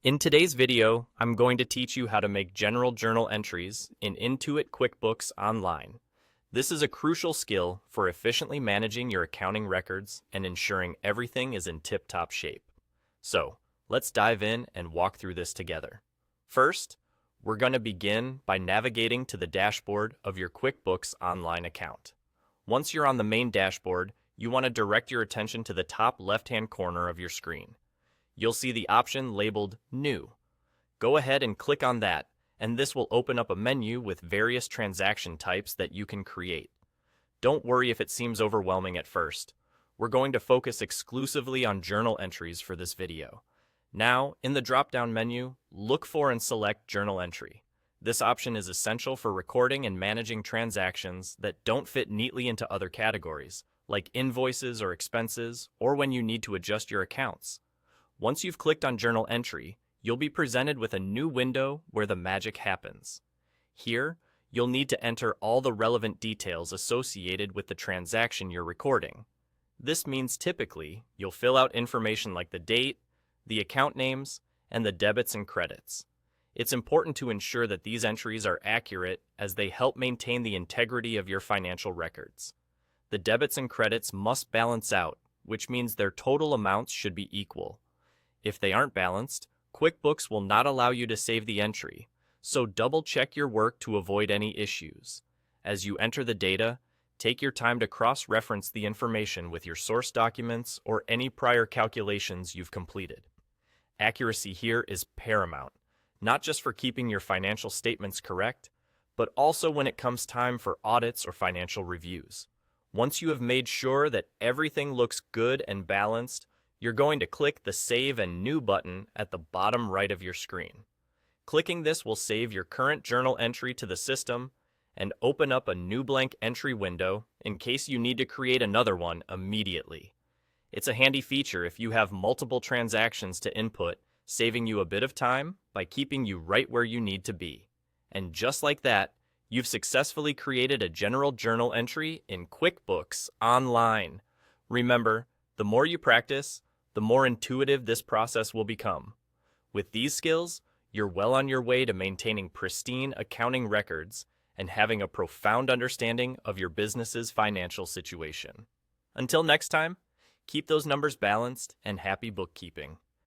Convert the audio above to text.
In today's video, I'm going to teach you how to make general journal entries in Intuit QuickBooks Online. This is a crucial skill for efficiently managing your accounting records and ensuring everything is in tip-top shape. So, let's dive in and walk through this together. First, we're going to begin by navigating to the dashboard of your QuickBooks Online account. Once you're on the main dashboard, you want to direct your attention to the top left-hand corner of your screen. You'll see the option labeled New. Go ahead and click on that, and this will open up a menu with various transaction types that you can create. Don't worry if it seems overwhelming at first. We're going to focus exclusively on journal entries for this video. Now, in the drop-down menu, look for and select Journal Entry. This option is essential for recording and managing transactions that don't fit neatly into other categories, like invoices or expenses, or when you need to adjust your accounts. Once you've clicked on Journal Entry, you'll be presented with a new window where the magic happens. Here, you'll need to enter all the relevant details associated with the transaction you're recording. This means typically, you'll fill out information like the date, the account names, and the debits and credits. It's important to ensure that these entries are accurate as they help maintain the integrity of your financial records. The debits and credits must balance out, which means their total amounts should be equal. If they aren't balanced, QuickBooks will not allow you to save the entry, so double-check your work to avoid any issues. As you enter the data, take your time to cross-reference the information with your source documents or any prior calculations you've completed. Accuracy here is paramount, not just for keeping your financial statements correct, but also when it comes time for audits or financial reviews. Once you have made sure that everything looks good and balanced, you're going to click the Save and New button at the bottom right of your screen. Clicking this will save your current journal entry to the system and open up a new blank entry window in case you need to create another one immediately. It's a handy feature if you have multiple transactions to input, saving you a bit of time by keeping you right where you need to be. And just like that, you've successfully created a general journal entry in QuickBooks Online. Remember, the more you practice, the more intuitive this process will become. With these skills, you're well on your way to maintaining pristine accounting records and having a profound understanding of your business's financial situation. Until next time, keep those numbers balanced and happy bookkeeping.